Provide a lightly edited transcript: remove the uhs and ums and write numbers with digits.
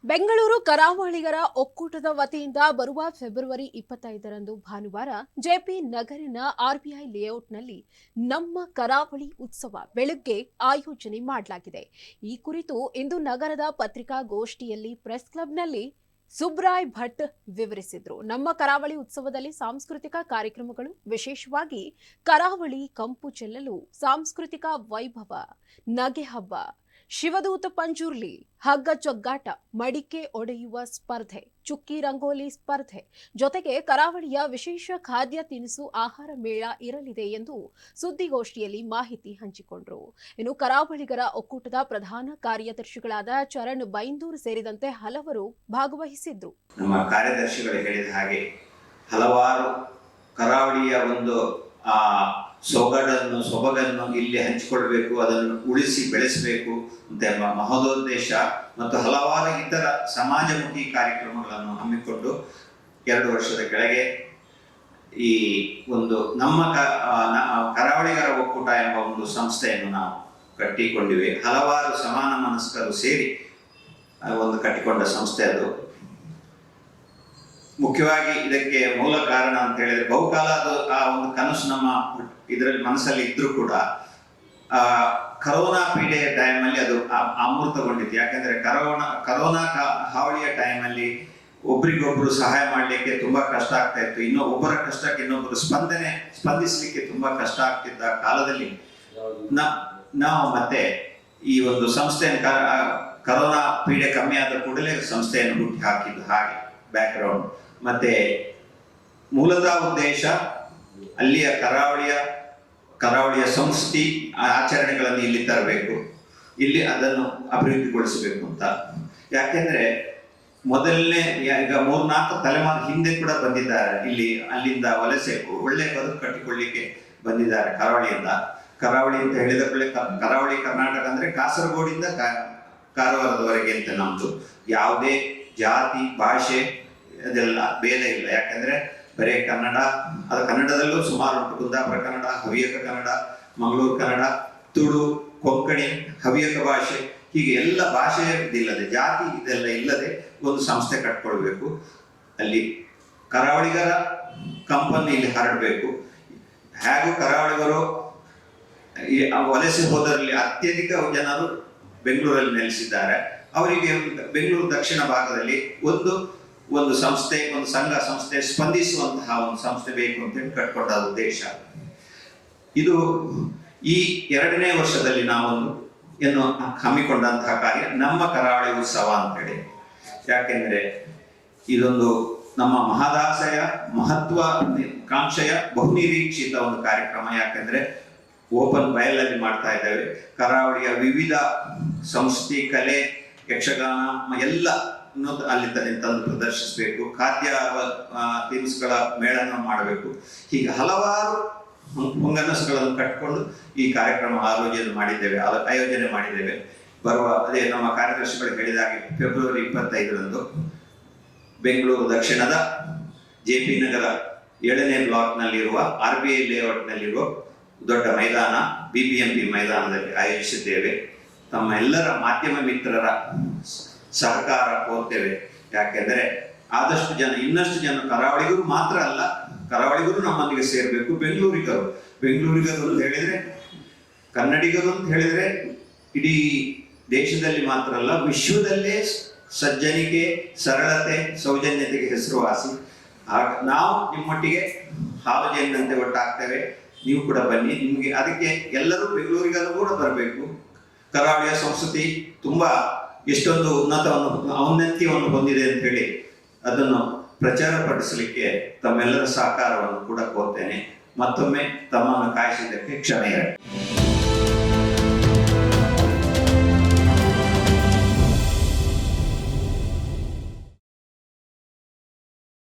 ಬೆಂಗಳೂರು ಕರಾವಳಿಗರ ಒಕ್ಕೂಟದ ವತಿಯಿಂದ ಬರುವ ಫೆಬ್ರವರಿ 25ರಂದು ಭಾನುವಾರ ಜೆಪಿ ನಗರಿನ ಆರ್ಬಿಐ ಲೇಔಟ್ನಲ್ಲಿ ನಮ್ಮ ಕರಾವಳಿ ಉತ್ಸವ ಬೆಳಗ್ಗೆ ಆಯೋಜನೆ ಮಾಡಲಾಗಿದೆ. ಈ ಕುರಿತು ಇಂದು ನಗರದ ಪತ್ರಿಕಾಗೋಷ್ಠಿಯಲ್ಲಿ ಪ್ರೆಸ್ ಕ್ಲಬ್ನಲ್ಲಿ ಸುಬ್ರಾಯ್ ಭಟ್ ವಿವರಿಸಿದರು. ನಮ್ಮ ಕರಾವಳಿ ಉತ್ಸವದಲ್ಲಿ ಸಾಂಸ್ಕೃತಿಕ ಕಾರ್ಯಕ್ರಮಗಳು, ವಿಶೇಷವಾಗಿ ಕರಾವಳಿ ಕಂಪು ಚೆಲ್ಲಲು ಸಾಂಸ್ಕೃತಿಕ ವೈಭವ, ನಗೆ ಹಬ್ಬ, ಶಿವದೂತ ಪಂಜುರ್ಲಿ, ಹಗ್ಗ ಚೊಗ್ಗಾಟ, ಮಡಿಕೆ ಒಡೆಯುವ ಸ್ಪರ್ಧೆ, ಚುಕ್ಕಿ ರಂಗೋಲಿ ಸ್ಪರ್ಧೆ ಜೊತೆಗೆ ಕರಾವಳಿಯ ವಿಶೇಷ ಖಾದ್ಯ ತಿನಿಸು ಆಹಾರ ಮೇಳ ಇರಲಿದೆ ಎಂದು ಸುದ್ದಿಗೋಷ್ಠಿಯಲ್ಲಿ ಮಾಹಿತಿ ಹಂಚಿಕೊಂಡರು. ಇನ್ನು ಕರಾವಳಿಗರ ಒಕ್ಕೂಟದ ಪ್ರಧಾನ ಕಾರ್ಯದರ್ಶಿಗಳಾದ ಚರಣ್ ಬೈಂದೂರ್ ಸೇರಿದಂತೆ ಹಲವರು ಭಾಗವಹಿಸಿದ್ರು. ನಮ್ಮ ಕಾರ್ಯದರ್ಶಿಗಳು ಹೇಳಿದ ಹಾಗೆ ಹಲವಾರು ಕರಾವಳಿಯ ಒಂದು ಸೊಬಗನ್ನು ಇಲ್ಲಿ ಹಂಚಿಕೊಳ್ಬೇಕು, ಅದನ್ನು ಉಳಿಸಿ ಬೆಳೆಸಬೇಕು ಅಂತ ಎಂಬ ಮಹೋದ್ದೇಶ ಮತ್ತು ಹಲವಾರು ಇತರ ಸಮಾಜಮುಖಿ ಕಾರ್ಯಕ್ರಮಗಳನ್ನು ಹಮ್ಮಿಕೊಂಡು 2 ವರ್ಷದ ಕೆಳಗೆ ಈ ಒಂದು ನಮ್ಮ ಕರಾವಳಿಗರ ಒಕ್ಕೂಟ ಎಂಬ ಒಂದು ಸಂಸ್ಥೆಯನ್ನು ನಾವು ಕಟ್ಟಿಕೊಂಡಿವೆ. ಹಲವಾರು ಸಮಾನ ಮನಸ್ಕರು ಸೇರಿ ಒಂದು ಕಟ್ಟಿಕೊಂಡ ಸಂಸ್ಥೆ ಅದು. ಮುಖ್ಯವಾಗಿ ಇದಕ್ಕೆ ಮೂಲ ಕಾರಣ ಅಂತ ಹೇಳಿದ್ರೆ ಬಹುಕಾಲ ಅದು ಆ ಒಂದು ಕನಸು ನಮ್ಮ ಇದರಲ್ಲಿ ಮನಸ್ಸಲ್ಲಿ ಇದ್ರೂ ಕೂಡ ಕರೋನಾ ಪೀಡೆಯ ಟೈಮಲ್ಲಿ ಅದು ಅಮೃತಗೊಂಡಿತ್ತು. ಯಾಕಂದ್ರೆ ಕರೋನಾ ಹಾವಳಿಯ ಟೈಮಲ್ಲಿ ಒಬ್ರಿಗೊಬ್ರು ಸಹಾಯ ಮಾಡಲಿಕ್ಕೆ ತುಂಬಾ ಕಷ್ಟ ಆಗ್ತಾ ಇತ್ತು. ಒಬ್ಬರ ಕಷ್ಟಕ್ಕೆ ಇನ್ನೊಬ್ಬರು ಸ್ಪಂದಿಸಲಿಕ್ಕೆ ತುಂಬಾ ಕಷ್ಟ ಆಗ್ತಿದ್ದ ಕಾಲದಲ್ಲಿ ನಾವು ಮತ್ತೆ ಈ ಒಂದು ಸಂಸ್ಥೆಯನ್ನು ಕರೋನಾ ಪೀಡೆ ಕಮ್ಮಿ ಆದ ಕೂಡಲೇ ಸಂಸ್ಥೆಯನ್ನು ಹುಟ್ಟಿ ಹಾಕಿದ್ದು. ಹಾಗೆ ಬ್ಯಾಕ್ಗ್ರೌಂಡ್ ಮತ್ತೆ ಮೂಲತಃ ಉದ್ದೇಶ ಅಲ್ಲಿಯ ಕರಾವಳಿಯ ಸಂಸ್ಕೃತಿ ಆಚರಣೆಗಳನ್ನು ಇಲ್ಲಿ ತರಬೇಕು, ಇಲ್ಲಿ ಅದನ್ನು ಅಭಿವೃದ್ಧಿಗೊಳಿಸಬೇಕು ಅಂತ. ಯಾಕೆಂದ್ರೆ ಮೊದಲನೇ ಈಗ 3-4 ತಲೆಮಾರು ಹಿಂದೆ ಕೂಡ ಬಂದಿದ್ದಾರೆ ಇಲ್ಲಿ, ಅಲ್ಲಿಂದ ವಲಸೆ ಒಳ್ಳೆ ಬದುಕು ಕಟ್ಟಿಕೊಳ್ಳಿಕ್ಕೆ ಬಂದಿದ್ದಾರೆ ಕರಾವಳಿ ಅಂತ ಹೇಳಿದ ಕೂಡಲೇ ಕರಾವಳಿ ಕರ್ನಾಟಕ ಅಂದ್ರೆ ಕಾಸರಗೋಡಿಂದ ಕಾರವಾರದವರೆಗೆ ಅಂತ ನಮ್ದು. ಯಾವುದೇ ಜಾತಿ ಭಾಷೆ ಅದೆಲ್ಲ ಭೇದ ಇಲ್ಲ. ಯಾಕಂದ್ರೆ ಬರೇ ಕನ್ನಡದಲ್ಲೂ ಸುಮಾರು ಉಂಟು. ಕುಂದಾಪುರ ಕನ್ನಡ, ಹವ್ಯಕ ಕನ್ನಡ, ಮಂಗಳೂರು ಕನ್ನಡ, ತುಳು, ಕೊಂಕಣಿ, ಹವ್ಯಕ ಭಾಷೆ, ಹೀಗೆ ಎಲ್ಲ ಭಾಷೆ ಇಲ್ಲದೆ, ಜಾತಿ ಇದೆಲ್ಲ ಇಲ್ಲದೆ ಒಂದು ಸಂಸ್ಥೆ ಕಟ್ಕೊಳ್ಬೇಕು. ಅಲ್ಲಿ ಕರಾವಳಿಗರ ಕಂಪನ್ನು ಇಲ್ಲಿ ಹರಡಬೇಕು. ಹಾಗೂ ಕರಾವಳಿಗರು ವಲಸೆ ಹೋದರಲ್ಲಿ ಅತ್ಯಧಿಕ ಜನರು ಬೆಂಗಳೂರಲ್ಲಿ ನೆಲೆಸಿದ್ದಾರೆ. ಅವರಿಗೆ ಬೆಂಗಳೂರು ದಕ್ಷಿಣ ಭಾಗದಲ್ಲಿ ಒಂದು ಸಂಸ್ಥೆ, ಒಂದು ಸಂಸ್ಥೆ ಸ್ಪಂದಿಸುವಂತಹ ಒಂದು ಸಂಸ್ಥೆ ಬೇಕು ಅಂತ ಹೇಳಿ ಕಟ್ಕೊಂಡ ಉದ್ದೇಶ ಇದು. ಈ 2ನೇ ವರ್ಷದಲ್ಲಿ ನಾವು ಹಮ್ಮಿಕೊಂಡಂತಹ ಕಾರ್ಯ ನಮ್ಮ ಕರಾವಳಿ ಉತ್ಸವ ಅಂತೇಳಿ. ಯಾಕೆಂದ್ರೆ ಇದೊಂದು ನಮ್ಮ ಮಹದಾಸೆಯ ಮಹತ್ವಾಕಾಂಕ್ಷೆಯ ಬಹುನಿರೀಕ್ಷಿತ ಒಂದು ಕಾರ್ಯಕ್ರಮ. ಯಾಕೆಂದ್ರೆ ಓಪನ್ ಬಯಲಲ್ಲಿ ಮಾಡ್ತಾ ಇದ್ದೇವೆ. ಕರಾವಳಿಯ ವಿವಿಧ ಸಂಸ್ಕೃತಿ, ಕಲೆ, ಯಕ್ಷಗಾನ ಎಲ್ಲ ಅಲ್ಲಿ ತಂದು ಪ್ರದರ್ಶಿಸಬೇಕು. ಖಾದ್ಯ ತಿನಿಸುಗಳ ಮೇಳನ ಮಾಡಬೇಕು. ಹೀಗೆ ಹಲವಾರು ಹೊಂಗನಸುಗಳನ್ನು ಕಟ್ಟಿಕೊಂಡು ಈ ಕಾರ್ಯಕ್ರಮ ಆಯೋಜನೆ ಮಾಡಿದ್ದೇವೆ. ಅದೇ ನಮ್ಮ ಕಾರ್ಯದರ್ಶಿಗಳು ಹೇಳಿದಾಗೆ ಫೆಬ್ರವರಿ 25ರಂದು ಬೆಂಗಳೂರು ದಕ್ಷಿಣದ ಜೆಪಿ ನಗರ 7ನೇ ಬ್ಲಾಕ್ನಲ್ಲಿರುವ ಆರ್ಬಿಐ ಲೇಔಟ್ನಲ್ಲಿರುವ ದೊಡ್ಡ ಮೈದಾನ ಬಿಬಿಎಂಪಿ ಮೈದಾನದಲ್ಲಿ ಆಯೋಜಿಸಿದ್ದೇವೆ. ತಮ್ಮ ಎಲ್ಲರ ಮಾಧ್ಯಮ ಮಿತ್ರರ ಸಹಕಾರ ಕೋರ್ತೇವೆ. ಯಾಕೆಂದ್ರೆ ಇನ್ನಷ್ಟು ಜನ ಕರಾವಳಿಗರು ಮಾತ್ರ ಅಲ್ಲ, ಕರಾವಳಿಗರು ನಮ್ಮೊಂದಿಗೆ ಸೇರ್ಬೇಕು. ಬೆಂಗಳೂರಿಗರು ಅಂತ ಹೇಳಿದ್ರೆ, ಕನ್ನಡಿಗರು ಅಂತ ಹೇಳಿದ್ರೆ ಇಡೀ ದೇಶದಲ್ಲಿ ಮಾತ್ರ ಅಲ್ಲ, ವಿಶ್ವದಲ್ಲೇ ಸಜ್ಜನಿಕೆ, ಸರಳತೆ, ಸೌಜನ್ಯತೆಗೆ ಹೆಸರುವಾಸಿ. ನಾವು ನಿಮ್ಮೊಟ್ಟಿಗೆ ಹಾಲು ಜೇನಿನಂತೆ ಒಟ್ಟಾಗ್ತೇವೆ. ನೀವು ಕೂಡ ಬನ್ನಿ. ನಿಮ್ಗೆ ಅದಕ್ಕೆ ಎಲ್ಲರೂ ಬೆಂಗಳೂರಿಗರು ಕೂಡ ಬರಬೇಕು. ಕರಾವಳಿಯ ಸಂಸ್ಕೃತಿ ತುಂಬಾ ಎಷ್ಟೊಂದು ಔನ್ನತ್ಯವನ್ನು ಹೊಂದಿದೆ ಅಂತ ಹೇಳಿ ಅದನ್ನು ಪ್ರಚಾರ ಪಡಿಸಲಿಕ್ಕೆ ತಮ್ಮೆಲ್ಲರ ಸಹಕಾರವನ್ನು ಕೂಡ ಕೋರ್ತೇನೆ. ಮತ್ತೊಮ್ಮೆ ತಮ್ಮನ್ನು ಕಾಯಿಸಿದ್ದಕ್ಕೆ ಕ್ಷಮೆ ಇರಲಿ.